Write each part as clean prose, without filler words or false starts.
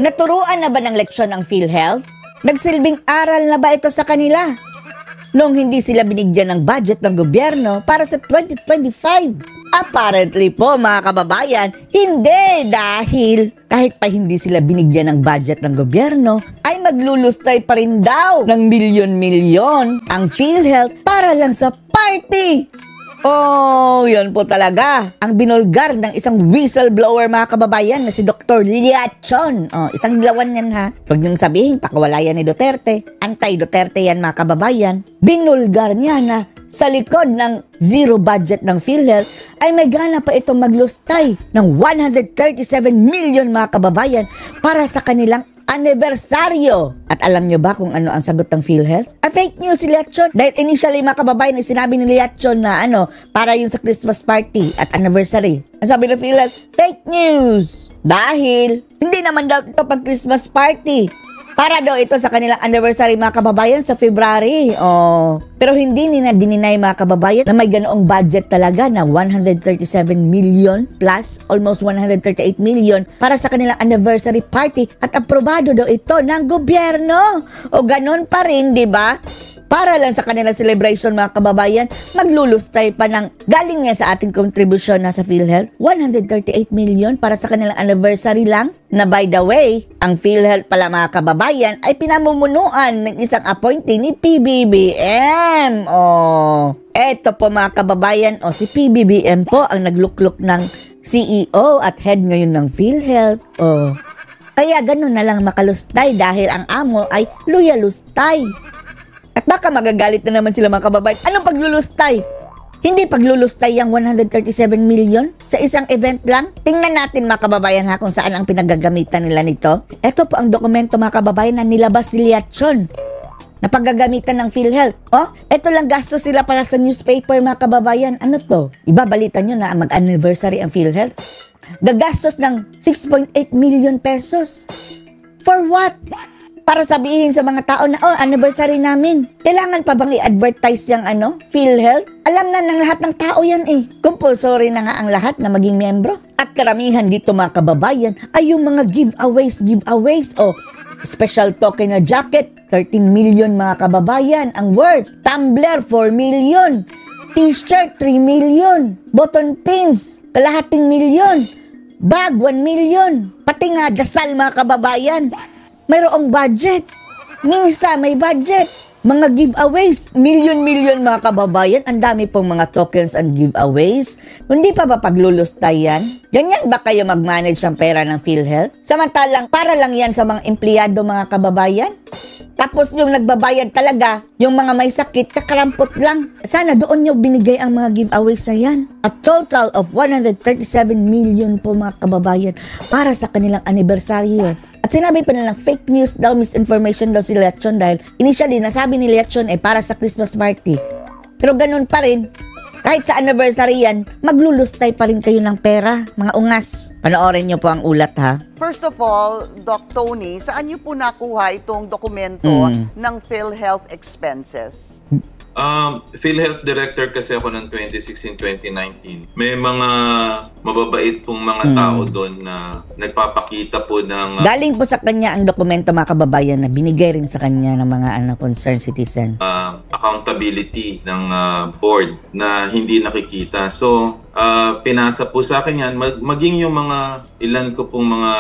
Naturuan na ba ng leksyon ang PhilHealth? Nagsilbing aral na ba ito sa kanila? Nung hindi sila binigyan ng budget ng gobyerno para sa 2025. Apparently po mga kababayan, hindi, dahil kahit pa hindi sila binigyan ng budget ng gobyerno, ay maglulustay pa rin daw ng milyon-milyon ang PhilHealth para lang sa party. Oh, yun po talaga ang binulgar ng isang whistleblower mga kababayan na si Dr. Liachon. Oh, isang dilawan yan ha. Huwag niyong sabihin, pakawala yan ni Duterte. Anti-Duterte yan mga kababayan. Binulgar niya na sa likod ng zero budget ng PhilHealth ay may gana pa itong maglustay ng 137 million mga kababayan para sa kanilang anibersaryo. At alam nyo ba kung ano ang sagot ng PhilHealth? Fake news si Liachon. Dahil initially mga kababayan ay sinabi ni Liachon na para yung sa Christmas party at anniversary. Ang sabi ng PhilHealth, fake news. Dahil hindi naman daw ito pag Christmas party. Para daw ito sa kanilang anniversary mga kababayan sa February. Oh. Pero hindi nila dininay mga kababayan na may ganoong budget talaga na 137 million plus almost 138 million para sa kanilang anniversary party at aprobado daw ito ng gobyerno. O ganon pa rin, di ba? Para lang sa kanilang celebration mga kababayan, maglulustay pa ng galing niya sa ating kontribusyon na sa PhilHealth. 138 million para sa kanilang anniversary lang. Na by the way, ang PhilHealth pala mga kababayan ay pinamumunuan ng isang appointee ni PBBM. Oh, eto po mga kababayan, si PBBM po ang naglukluk ng CEO at head ngayon ng PhilHealth. Oh, kaya ganun na lang makalustay dahil ang amo ay luyalustay. At baka magagalit na naman sila mga kababayan. Anong paglulustay? Hindi paglulustay yung 137 million sa isang event lang? Tingnan natin mga kababayan ha kung saan ang pinagagamitan nila nito. Ito po ang dokumento mga kababayan na nilabas si Liachon na paggagamitan ng PhilHealth. Oh, ito lang gastos sila para sa newspaper mga kababayan. Ano to? Ibabalitan nyo na mag-anniversary ang PhilHealth? Gagastos ng 6.8 million pesos. For what? Para sabihin sa mga tao na, anniversary namin. Kailangan pa bang i-advertise yung PhilHealth? Alam na ng lahat ng tao yan eh. Compulsory na nga ang lahat na maging miyembro. At karamihan dito mga kababayan ay yung mga giveaways. O, special token na jacket, 13 million mga kababayan ang worth. Tumbler, 4 million. T-shirt, 3 million. Button pins, kalahating milyon. Bag, 1 million. Pati nga dasal mga kababayan. Mayroong budget. Misa, may budget. Mga giveaways, milyon-milyon mga kababayan. Ang dami pong mga tokens and giveaways. Hindi pa ba paglulustay yan? Ganyan ba kayo mag-manage ng pera ng PhilHealth? Samantalang, para lang yan sa mga empleyado mga kababayan? Tapos yung nagbabayad talaga, yung mga may sakit, kakarampot lang. Sana doon nyo binigay ang mga giveaways na yan. A total of 137 million po mga kababayan para sa kanilang anibersaryo. At sinabi pa nilang fake news daw, misinformation daw si Liachon dahil initially nasabi ni Liachon para sa Christmas party. Pero ganun pa rin, kahit sa anniversary yan, maglulustay pa rin kayo ng pera, mga ungas. Panoorin nyo po ang ulat ha. First of all, Doc Tony, saan nyo po nakuha itong dokumento ng PhilHealth expenses? PhilHealth Director kasi ako ng 2016-2019. May mga mababait pong mga tao doon na nagpapakita po ng... Galing po sa kanya ang dokumento mga kababayan na binigay rin sa kanya ng mga concerned citizens. Accountability ng board na hindi nakikita. So, pinasa po sa akin yan. Maging yung mga ilan ko pong mga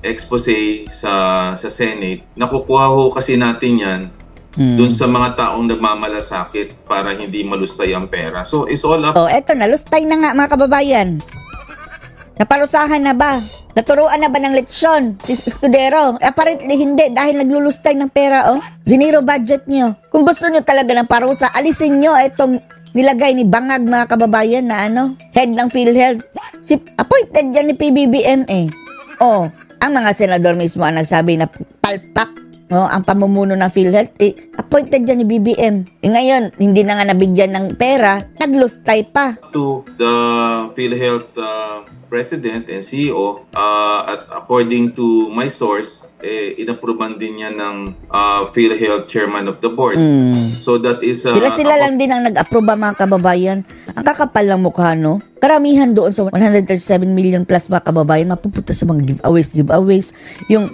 expose sa Senate, nakukuha ho kasi natin yan doon sa mga taong nagmamalasakit para hindi malustay ang pera. So, it's all up. Eto na, lustay na nga mga kababayan. Naparusahan na ba? Naturuan na ba ng leksyon? Escudero? Apparently hindi dahil naglulustay ng pera, Zinero budget nyo. Kung gusto nyo talaga ng parusa, alisin nyo itong nilagay ni Bangag mga kababayan na head ng PhilHealth. Si appointed yan ni PBBM ang mga senador mismo ang nagsabi na palpak ang pamumuno ng PhilHealth, appointed dyan ni BBM. Ngayon, hindi na nga nabigyan ng pera, naglustay pa. To the PhilHealth President and CEO, at according to my source, inapprovean din niya ng PhilHealth Chairman of the Board. So that is... Sila lang din ang nag-approve mga kababayan. Ang kakapal lang mukha, no? Karamihan doon sa 137 million plus mga kababayan, mapupunta sa mga giveaways. Yung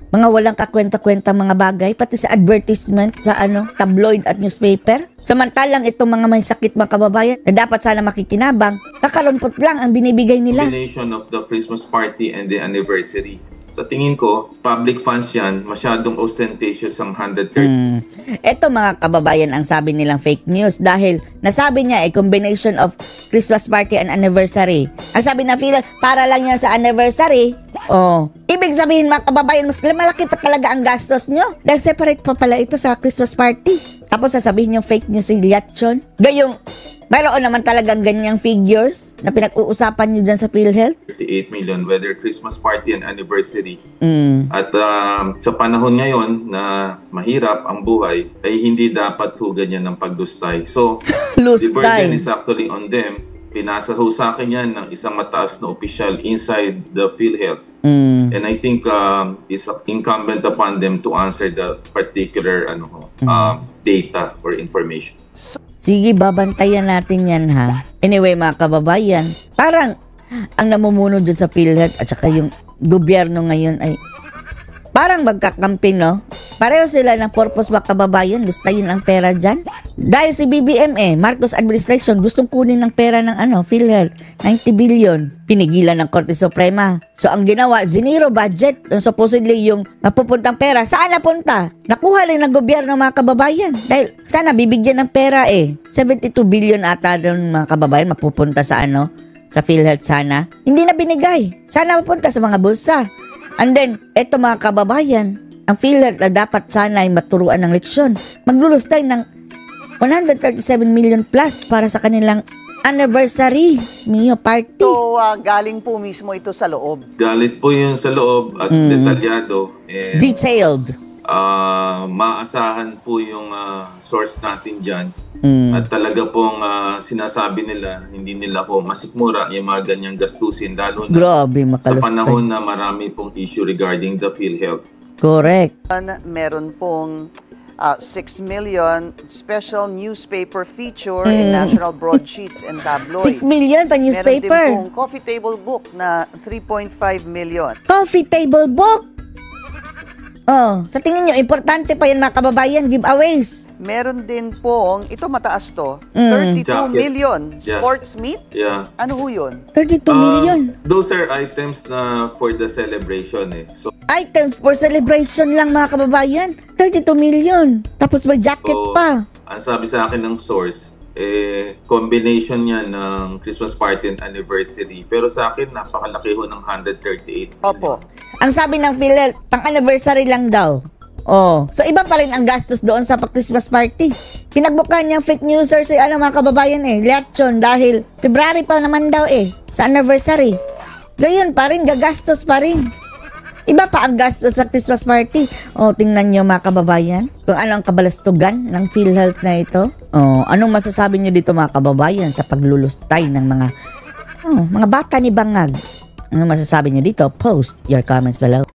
mga walang kakwenta-kwenta mga bagay, pati sa advertisement, sa tabloid at newspaper. Samantalang itong mga may sakit mga kababayan na dapat sana makikinabang, kakalumpot lang ang binibigay nila. Combination of the Christmas party and the anniversary. Sa tingin ko, public funds yan, masyadong ostentatious ang 130. Ito mga kababayan ang sabi nilang fake news dahil nasabi niya combination of Christmas party and anniversary. Ang sabi na PhilHealth, para lang yan sa anniversary. Ibig sabihin mga kababayan, mas malaki pa talaga ang gastos nyo dahil separate pa pala ito sa Christmas party. Tapos sasabihin yung fake news si Liatchon. Gayong, mayroon naman talagang ganyang figures na pinag-uusapan nyo dyan sa PhilHealth. 38 million, whether Christmas party and anniversary. At sa panahon ngayon na mahirap ang buhay, ay hindi dapat ho ganyan ng pagdustay. So, the burden is actually on them. Pinasa ho sa akin yan ng isang mataas na opisyal inside the PhilHealth. And I think it's incumbent upon them to answer the particular data or information. Sige, babantayan natin yan ha. Anyway mga kababayan, parang ang namumuno dyan sa PhilHealth at saka yung gobyerno ngayon ay parang magkakampi, no? Pareho sila ng purpose mga kababayan, gustayin ang pera dyan. Dahil si BBM Marcos administration, gustong kunin ng pera ng PhilHealth, 90 billion. Pinigilan ng Korte Suprema. So ang ginawa, zinero budget. Supposedly yung napupuntang pera, saan napunta? Nakuha rin ng gobyerno mga kababayan. Dahil sana bibigyan ng pera 72 billion ata doon mga kababayan mapupunta sa sa PhilHealth sana. Hindi na binigay. Sana mapunta sa mga bulsa. And then, eto mga kababayan, ang PhilHealth na dapat sana ay maturuan ng leksyon. Maglulustay ng 137 million plus para sa kanilang anniversary party. So, galing po mismo ito sa loob. Galit po yun sa loob at detalyado. And, detailed. Maasahan po yung source natin dyan. At talaga pong sinasabi nila, hindi nila po masikmura yung mga ganyang gastusin, lalo na grabe, sa panahon na marami pong issue regarding the PhilHealth. Correct. Meron pong 6 million special newspaper feature in national broadsheets and tabloids. 6 million pa newspaper. Meron din pong coffee table book na 3.5 million. Coffee table book? Sa tingin nyo, importante pa yan mga kababayan, giveaways. Meron din pong, ito mataas to, 32 million. Sports meat? Yeah. Ano ho yun? 32 million. Those are items na for the celebration So, items for celebration lang mga kababayan. 32 million. Tapos may jacket pa. Ang sabi sa akin ng source, combination yan ng Christmas party and anniversary. Pero sa akin, napakalaki ho ng 138 million. Opo. Ang sabi ng PhilHealth, pang-anniversary lang daw. So iba pa rin ang gastos doon sa Christmas party. Pinagbukan niyang fake newser si mga kababayan Liatchon dahil February pa naman daw sa anniversary. Gayon pa rin, gagastos pa rin. Iba pa ang gastos sa Christmas party. Tingnan niyo mga kababayan kung ano ang kabalastugan ng PhilHealth na ito. Anong masasabi niyo dito mga kababayan sa paglulustay ng mga bata ni Bangag? Ano masasabi niyo dito? Post your comments below.